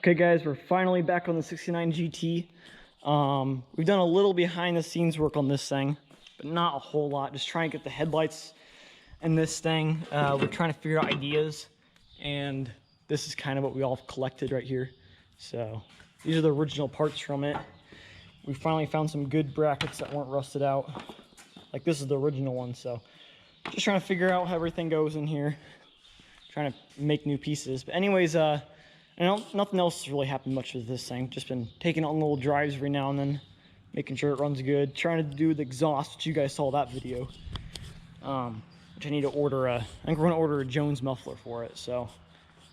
Okay guys, we're finally back on the 69 GT. We've done a little behind the scenes work on this thing, but not a whole lot. Just trying to get the headlights in this thing. We're trying to figure out ideas, and this is kind of what we all collected right here. So these are the original parts from it. We finally found some good brackets that weren't rusted out. Like this is the original one, so just trying to figure out how everything goes in here. Trying to make new pieces. But anyways, nothing else has really happened much with this thing. Just been taking it on little drives every now and then, making sure it runs good. Trying to do the exhaust, which you guys saw that video. Which I need to order I think we're gonna order a Jones muffler for it. So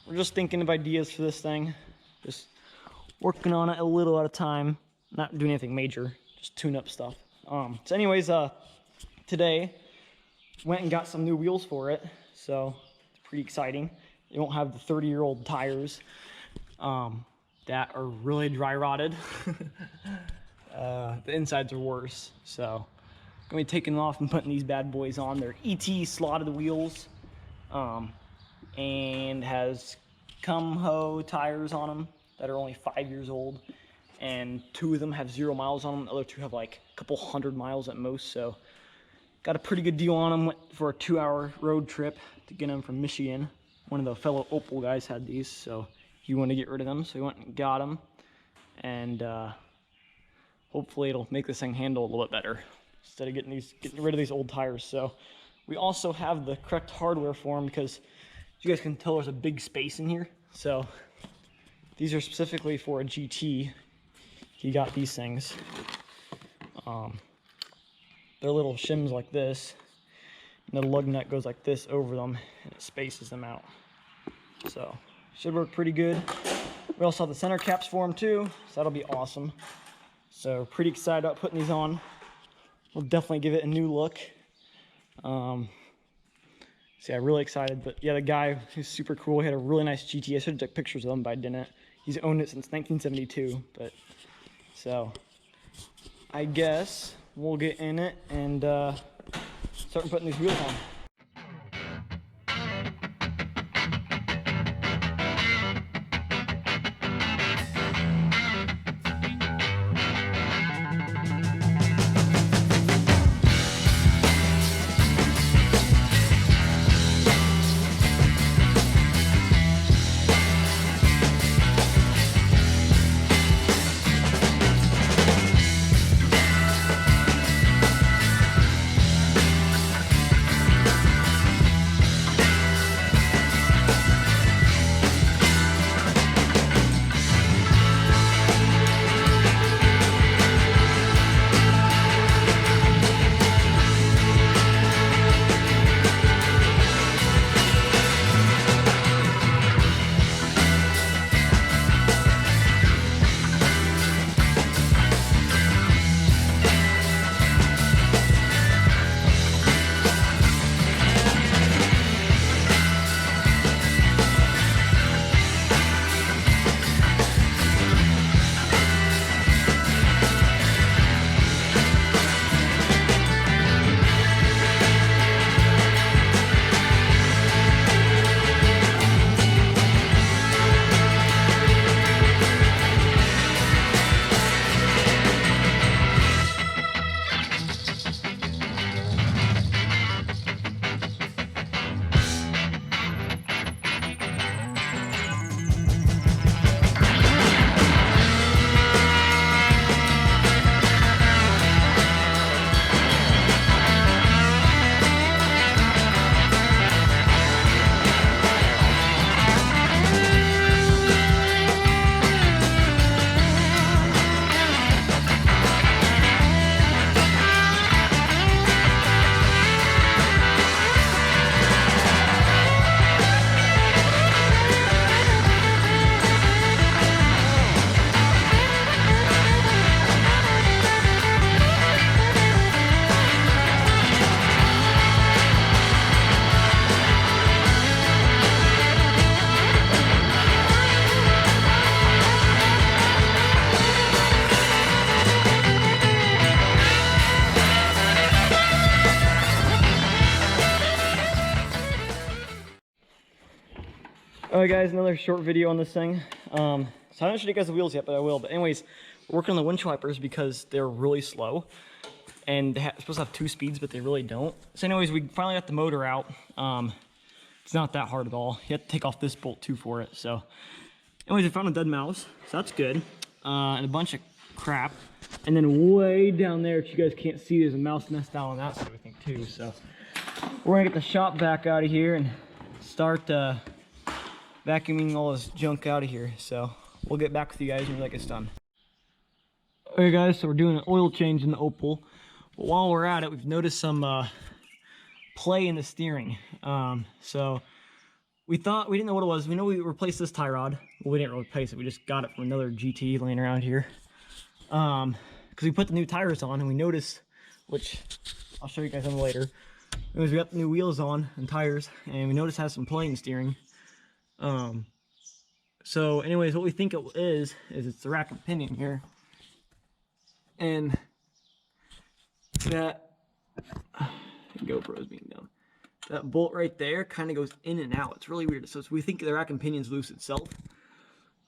we're just thinking of ideas for this thing. Just working on it a little at a time. Not doing anything major, just tune up stuff. So anyways, today went and got some new wheels for it. So it's pretty exciting. You won't have the 30-year-old tires that are really dry rotted. The insides are worse, so I'm gonna be taking them off and putting these bad boys on. They're ET slotted wheels, and has Cum-Ho tires on them that are only 5 years old, and 2 of them have 0 miles on them. The other 2 have like a couple 100 miles at most. So got a pretty good deal on them. Went for a 2-hour road trip to get them from Michigan. One of the fellow Opel guys had these, so he wanted to get rid of them, so he went and got them. And hopefully it'll make this thing handle a little bit better instead of getting rid of these old tires. So we also have the correct hardware for them, because as you guys can tell, there's a big space in here. So these are specifically for a GT. He got these things. They're little shims like this. And the lug nut goes like this over them, and it spaces them out. So should work pretty good. We also have the center caps for them too, so that'll be awesome. So pretty excited about putting these on. We'll definitely give it a new look. So yeah, really excited. But yeah, the guy who's super cool. He had a really nice GT. I should have took pictures of him, but I didn't. He's owned it since 1972. But so I guess we'll get in it and start putting these wheels on. Alright guys, another short video on this thing. So I haven't showed you guys the wheels yet, but I will. But anyways, we're working on the windshield wipers because they're really slow. And they're supposed to have 2 speeds, but they really don't. So anyways, we finally got the motor out. It's not that hard at all. You have to take off this bolt too for it. So anyways, I found a dead mouse, so that's good. And a bunch of crap. And then way down there, which you guys can't see, there's a mouse nest down on that side, I think, too. So we're gonna get the shop vac out of here and start vacuuming all this junk out of here. So we'll get back with you guys when that gets done. Okay guys, so we're doing an oil change in the Opel. But while we're at it, we've noticed some play in the steering. So we didn't know what it was. We know we replaced this tie rod. Well, we didn't replace it. We just got it from another GT laying around here. Because we put the new tires on and we noticed, which I'll show you guys on later. Anyways, we got the new wheels on and tires, and we noticed it has some play in the steering. So anyways, what we think it is it's the rack and pinion here. And that GoPro is being done. That bolt right there kind of goes in and out. It's really weird. So we think the rack and pinion's loose itself.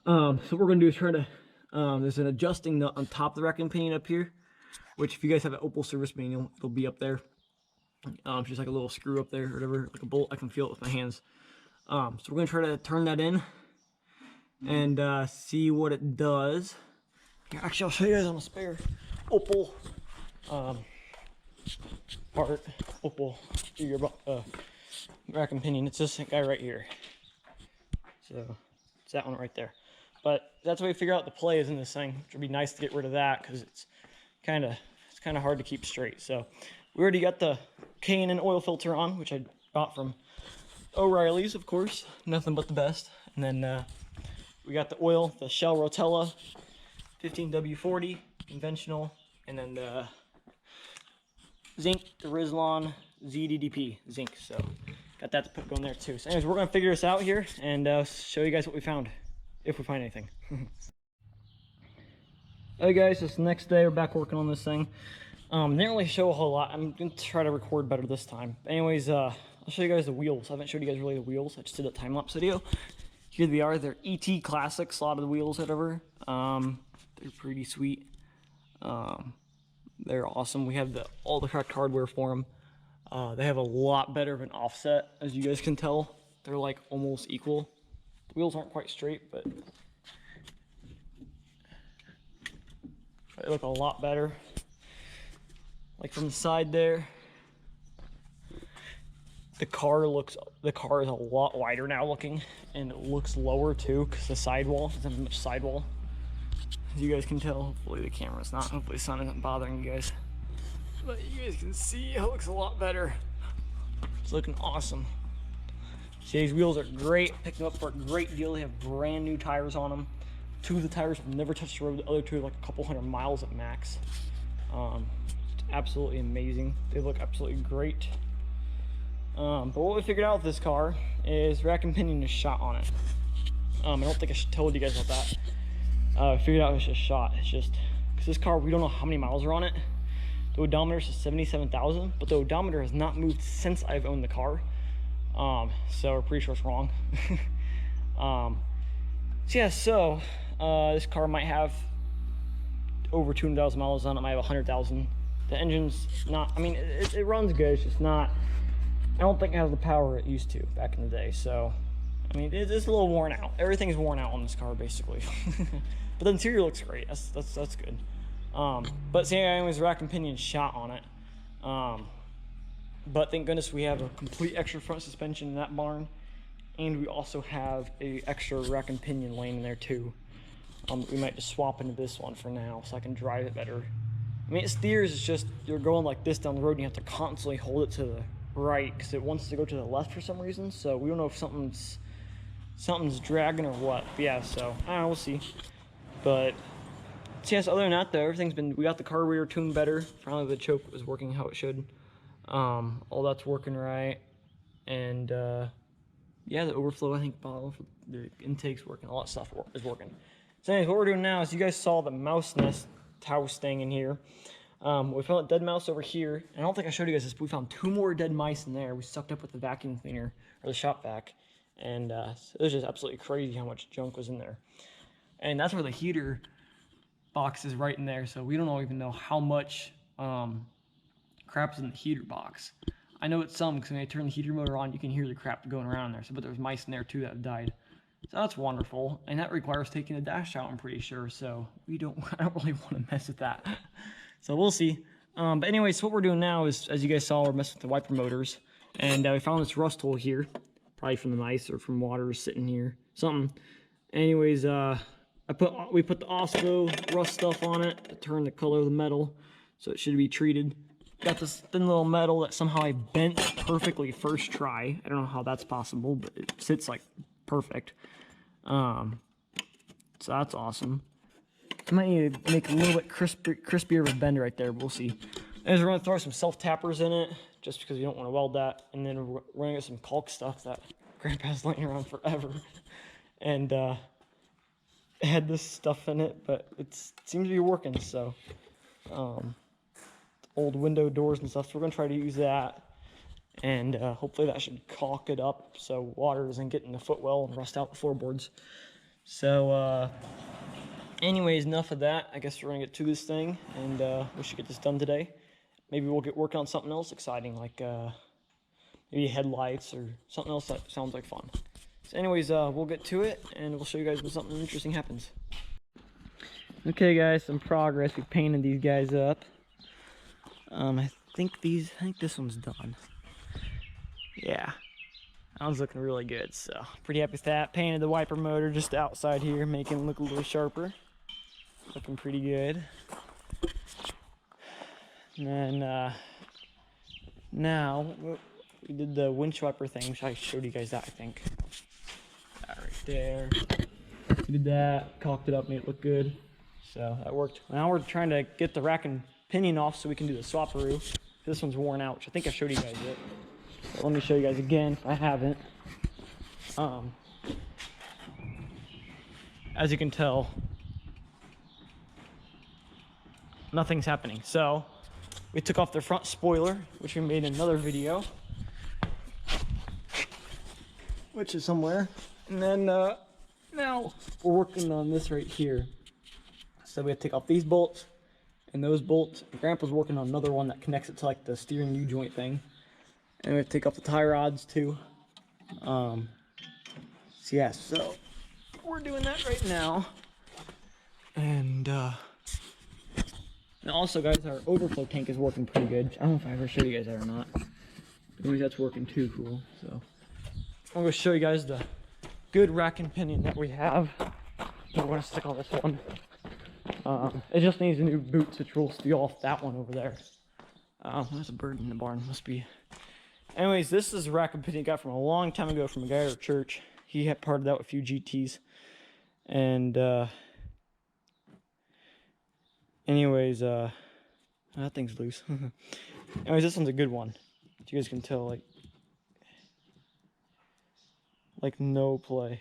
So what we're gonna do is try to there's an adjusting nut on top of the rack and pinion up here, which if you guys have an Opel service manual, it'll be up there. It's just like a little screw up there or whatever, like a bolt. I can feel it with my hands. So we're gonna try to turn that in and see what it does. Here, actually, I'll show you guys on a spare Opel part. Opel rack and pinion. It's this guy right here. So it's that one right there. But that's the way we figure out the play is in this thing, which would be nice to get rid of that because it's kind of hard to keep straight. So we already got the K&N oil filter on, which I bought from O'Reilly's, of course. Nothing but the best. And then we got the oil, the Shell Rotella 15W40 conventional, and then the zinc, the Rizlon ZDDP zinc. So got that to put going there too. So anyways, we're gonna figure this out here and show you guys what we found, if we find anything. Hey guys, it's the next day. We're back working on this thing. Didn't really show a whole lot. I'm gonna try to record better this time. But anyways, I'll show you guys the wheels. I haven't showed you guys really the wheels. I just did a time-lapse video. Here they are. They're ET Classics, a lot of the wheels, whatever. They're pretty sweet. They're awesome. We have all the correct hardware for them. They have a lot better of an offset, as you guys can tell. They're like almost equal. The wheels aren't quite straight, but they look a lot better. Like from the side there, the car is a lot wider now looking, and it looks lower too because the sidewall doesn't have much sidewall. As you guys can tell, hopefully the camera's not, hopefully the sun isn't bothering you guys. But you guys can see it looks a lot better. It's looking awesome. See, these wheels are great. Picked them up for a great deal. They have brand new tires on them. 2 of the tires have never touched the road. The other 2 are like a couple hundred miles at max. It's absolutely amazing. They look absolutely great. But what we figured out with this car is rack and pinion is shot on it. I don't think I told you guys about that. I figured out it was just shot. It's just because this car, we don't know how many miles are on it. The odometer says 77,000, but the odometer has not moved since I've owned the car. So we're pretty sure it's wrong. So this car might have over 200,000 miles on it. Might have 100,000. The engine's not, I mean, it runs good. It's just not, I don't think it has the power it used to back in the day. So, I mean, it's a little worn out. Everything's worn out on this car, basically. But the interior looks great. That's good. But see, anyways, rack and pinion shot on it. But thank goodness we have a complete extra front suspension in that barn, and we also have a extra rack and pinion lane in there too. We might just swap into this one for now so I can drive it better. I mean, it steers, it's just you're going like this down the road and you have to constantly hold it to the right because it wants to go to the left for some reason. So we don't know if something's dragging or what. But yeah, so I don't know, we'll see. But yes, other than that though, we got the car rear tuned better. Finally the choke was working how it should. All that's working right. And yeah, the overflow, I think, bottle for the intake's working. A lot of stuff is working. So anyways, what we're doing now is you guys saw the mouse nest house thing in here. We found a dead mouse over here. And I don't think I showed you guys this, but we found 2 more dead mice in there. We sucked up with the vacuum cleaner, or the shop vac. And it was just absolutely crazy how much junk was in there. and that's where the heater box is, right in there. So we don't even know how much crap is in the heater box. I know it's some, because when I turn the heater motor on, you can hear the crap going around in there. So, but there's mice in there too that have died. So that's wonderful, and that requires taking the dash out, I'm pretty sure. So I don't really want to mess with that. So we'll see. But anyways, what we're doing now is, as you guys saw, we're messing with the wiper motors, and we found this rust hole here, probably from the mice or from water sitting here, something. Anyways, we put the OSPO rust stuff on it to turn the color of the metal, so it should be treated. Got this thin little metal that somehow I bent perfectly first try. I don't know how that's possible, but it sits like perfect. So that's awesome. I might need to make a little bit crispier of a bend right there, but we'll see. And we're going to throw some self-tappers in it, just because we don't want to weld that. And then we're going to get some caulk stuff that Grandpa's laying around forever. And it had this stuff in it, but it seems to be working, so. Old window doors and stuff, so we're going to try to use that. And hopefully that should caulk it up so water doesn't get in the footwell and rust out the floorboards. So, anyways, enough of that. I guess we're going to get to this thing, and we should get this done today. Maybe we'll get working on something else exciting, like maybe headlights or something else that sounds like fun. So anyways, we'll get to it, and we'll show you guys when something interesting happens. Okay guys, some progress. We painted these guys up. I think this one's done. Yeah, that one's looking really good, so pretty happy with that. Painted the wiper motor just outside here, making it look a little sharper. Looking pretty good. And then now we did the windshield wiper thing, which I showed you guys that, I think. That right there. We did that, caulked it up, made it look good. So that worked. Now we're trying to get the rack and pinion off so we can do the swapperoo. This one's worn out, which I think I showed you guys it. But let me show you guys again if I haven't. As you can tell, nothing's happening. So we took off the front spoiler, which we made in another video, which is somewhere. And then now we're working on this right here. So we have to take off these bolts and those bolts. Grandpa's working on another one that connects it to like the steering U-joint thing. And we have to take off the tie rods too. So yeah, so we're doing that right now. And also guys, our overflow tank is working pretty good. I don't know if I ever showed you guys that or not. Anyways, that's working too cool. So I'm gonna show you guys the good rack and pinion that we have. I'm gonna stick on this one. It just needs a new boots, which will steal off that one over there. There's a bird in the barn, must be. Anyways, this is a rack and pinion I got from a long time ago from a guy at our church. He had parted out with a few GTs. And anyways, that thing's loose. Anyways, this one's a good one. As you guys can tell, like no play.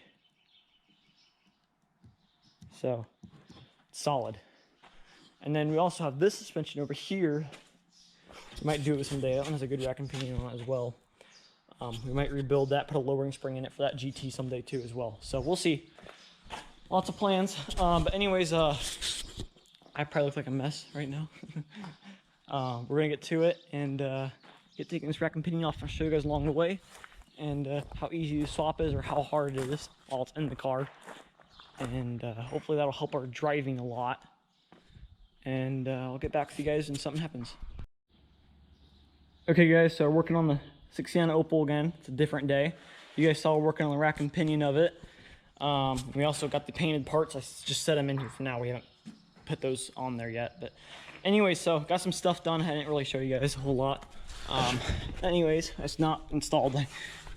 So solid. And then we also have this suspension over here. We might do it someday. That one has a good rack and pinion on it as well. We might rebuild that, put a lowering spring in it for that GT someday too as well. So we'll see. Lots of plans. But anyways, I probably look like a mess right now. We're gonna get to it and get taking this rack and pinion off. I'll show you guys along the way and how easy the swap is or how hard it is while it's in the car. And hopefully that'll help our driving a lot. And I'll get back with you guys when something happens. Okay guys, so we're working on the 69 Opel again. It's a different day. You guys saw we're working on the rack and pinion of it. We also got the painted parts. I just set them in here for now. We haven't put those on there yet. But anyway, so got some stuff done. I didn't really show you guys a whole lot. Anyways, it's not installed. I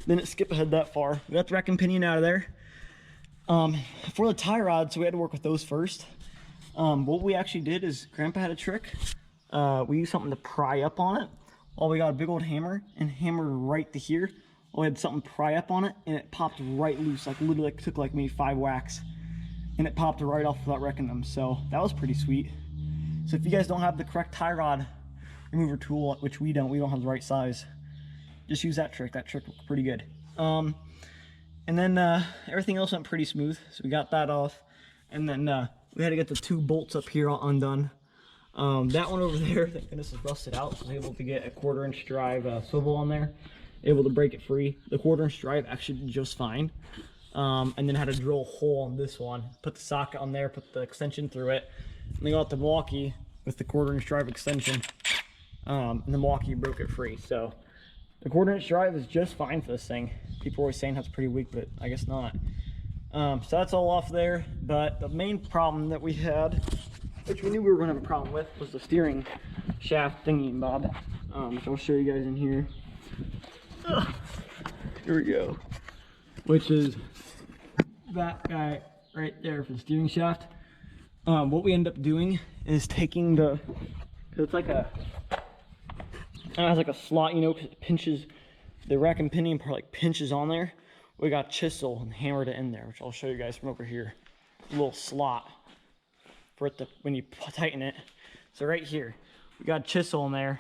didn't skip ahead that far. We got the rack and pinion out of there. For the tie rods, we had to work with those first. What we actually did is Grandpa had a trick. We used something to pry up on it. Well, we got a big old hammer and hammered right to here. We had something pry up on it and it popped right loose. Like literally took like maybe 5 whacks and it popped right off without wrecking them. So that was pretty sweet. So if you guys don't have the correct tie rod remover tool, which we don't have the right size, just use that trick. That trick looked pretty good. And then everything else went pretty smooth. So we got that off. And then we had to get the 2 bolts up here all undone. That one over there, thank goodness, is rusted out, so I was able to get a 1/4-inch drive swivel on there, able to break it free. The 1/4-inch drive actually did just fine. And then had to drill a hole on this one, put the socket on there, put the extension through it, and then got the Milwaukee with the 1/4-inch drive extension, and the Milwaukee broke it free. So the 1/4-inch drive is just fine for this thing. People are always saying that's pretty weak, but I guess not. So that's all off there, but the main problem that we had, which we knew we were going to have a problem with, was the steering shaft thingy, Bob, which I'll show you guys in here. Here we go. Which is that guy right there for the steering shaft. What we end up doing is taking the, it's like a, it has like a slot, you know, because it pinches, the rack and pinion part like pinches on there. We got chisel and hammered it in there, which I'll show you guys from over here. A little slot for it to, when you tighten it. So right here, we got chisel in there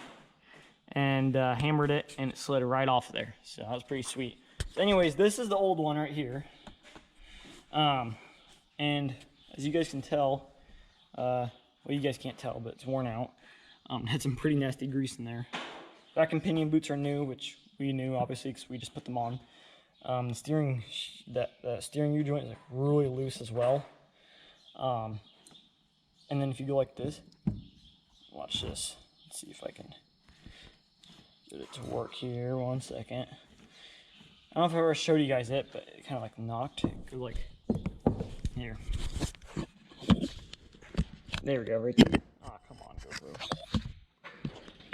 and hammered it, and it slid right off there. So that was pretty sweet. So anyways, this is the old one right here. And as you guys can tell, well, you guys can't tell, but it's worn out. Had some pretty nasty grease in there. Rack and pinion boots are new, which we knew obviously because we just put them on. The steering, the steering U-joint is like really loose as well. And then if you go like this, watch this. Let's see if I can get it to work here. 1 second. I don't know if I ever showed you guys it, but it kind of like knocked. It could like, here. There we go, right there. Oh, come on, GoPro.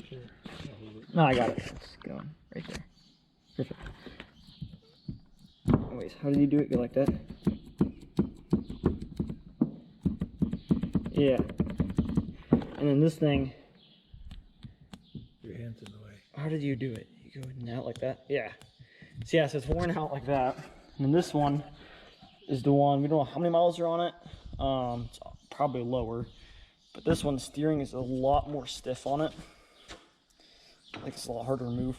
Sure. No, I got it. It's going right there. Perfect. Anyways, how did you do it? Go like that? Yeah. And then this thing. Your hand's in the way. How did you do it? You go in and out like that? Yeah. So yeah, so it's worn out like that. And then this one is the one, we don't know how many miles are on it. It's probably lower. But this one, steering is a lot more stiff on it. I think it's a lot harder to move.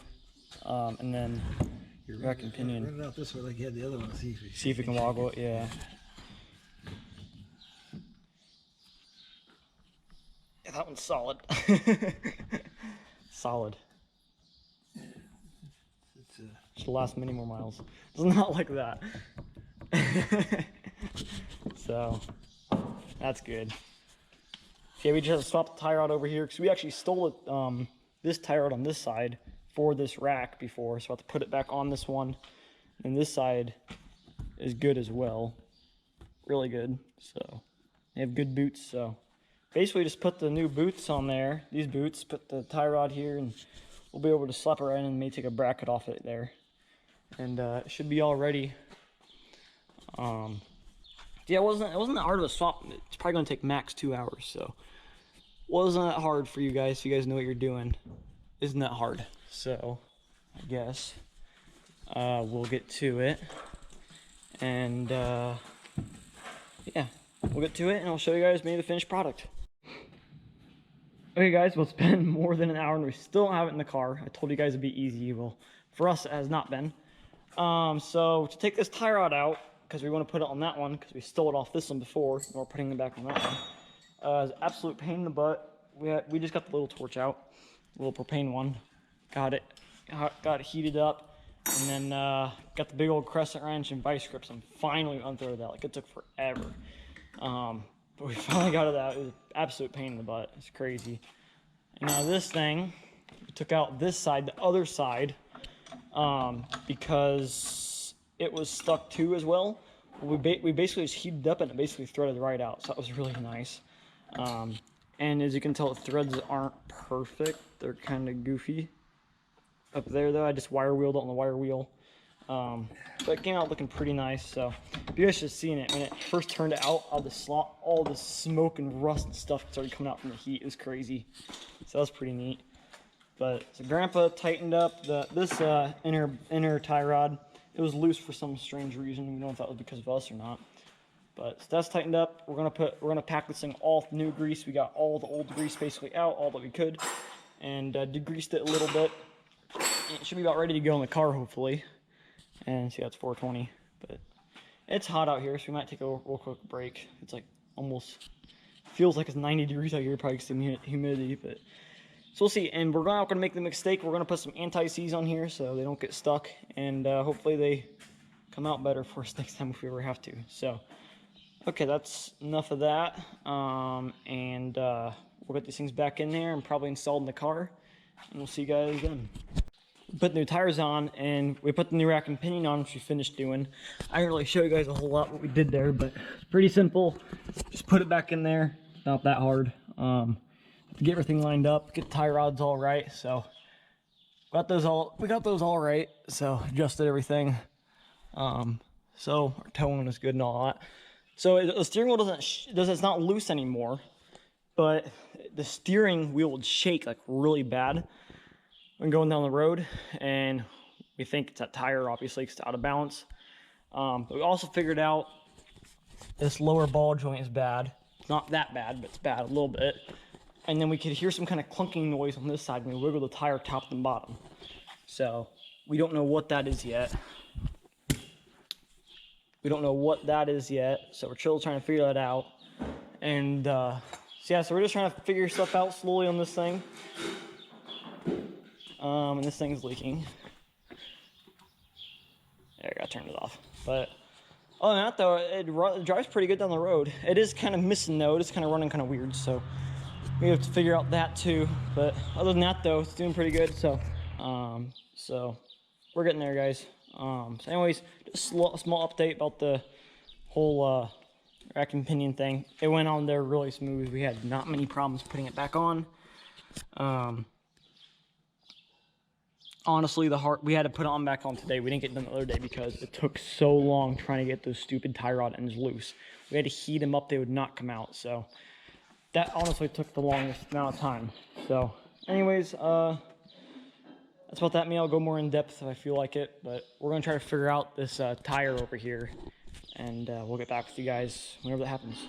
And then your rack and pinion. Run it out this way like you had the other one. See if we can woggle it, yeah. Yeah, that one's solid. Solid. Should last many more miles. It's not like that. So that's good. Okay, we just have to swap the tie rod over here because we actually stole it, this tie rod on this side for this rack before, so I have to put it back on this one. And this side is good as well, really good. So they have good boots. So basically, just put the new boots on there. These boots, put the tie rod here, and we'll be able to slap it right in and maybe take a bracket off it there. And it should be all ready. Yeah, it wasn't that hard of a swap. It's probably gonna take max 2 hours, so wasn't that hard for you guys. If you guys know what you're doing, isn't that hard? So I guess we'll get to it, and yeah, we'll get to it, and I'll show you guys maybe the finished product. Okay, guys, well, it's been more than an hour, and we still don't have it in the car. I told you guys it'd be easy. Well, for us, it has not been. So to take this tie rod out, because we want to put it on that one, because we stole it off this one before, and we're putting it back on that one. It's an absolute pain in the butt. We just got the little torch out, the little propane one. Got it heated up, and then got the big old crescent wrench and vice grips, and finally unthreaded that. Like, it took forever. But we finally got it out. It was an absolute pain in the butt. It's crazy. And now this thing, we took out this side, the other side, because it was stuck too as well. We basically just heated up and it basically threaded right out. So that was really nice. And as you can tell, the threads aren't perfect. They're kind of goofy. Up there though, I just wire wheeled it on the wire wheel. But it came out looking pretty nice. So if you guys should have seen it, when it first turned out, all the smoke and rust and stuff started coming out from the heat. It was crazy. So that was pretty neat. But so Grandpa tightened up this inner tie rod. It was loose for some strange reason. We don't know if that was because of us or not. But so that's tightened up. We're gonna pack this thing all new grease. We got all the old grease basically out, all that we could, and degreased it a little bit. It should be about ready to go in the car hopefully. And see, that's 420. But It's hot out here, so we might take a real quick break. It's like almost feels like it's 90 degrees out here, probably some humidity, but so we'll see. And we're not going to make the mistake. We're going to put some anti-seize on here so they don't get stuck, and hopefully they come out better for us next time if we ever have to. So, okay, that's enough of that. We'll get these things back in there and probably installed in the car, and we'll see you guys then. Put the new tires on, and we put the new rack and pinion on, which we finished doing. I didn't really show you guys a whole lot what we did there, but it's pretty simple. Just put it back in there. Not that hard. To get everything lined up, get the tie rods all right. So we got those all right. So adjusted everything. So our towing is good and all that. So the steering wheel it's not loose anymore, but the steering wheel would shake like really bad when going down the road, and we think it's that tire, obviously, because it's out of balance. But we also figured out this lower ball joint is bad. It's not that bad, but it's bad a little bit. And then we could hear some kind of clunking noise on this side when we wiggle the tire top and bottom. So we don't know what that is yet. So we're still trying to figure that out. And so we're just trying to figure stuff out slowly on this thing. And this thing's leaking. There, I gotta turn it off. But other than that, though, it drives pretty good down the road. It is kind of missing, though. It's kind of running kind of weird, so we have to figure out that too. But other than that, though, it's doing pretty good. So we're getting there, guys. So anyways, just a small update about the whole rack and pinion thing. It went on there really smooth. We had not many problems putting it back on. Honestly, we had to put it on back on today. We didn't get it done the other day because it took so long trying to get those stupid tie rod ends loose. We had to heat them up; they would not come out. So that honestly took the longest amount of time. So, anyways, that's about that. Maybe I'll go more in depth if I feel like it. But we're gonna try to figure out this tire over here, and we'll get back with you guys whenever that happens.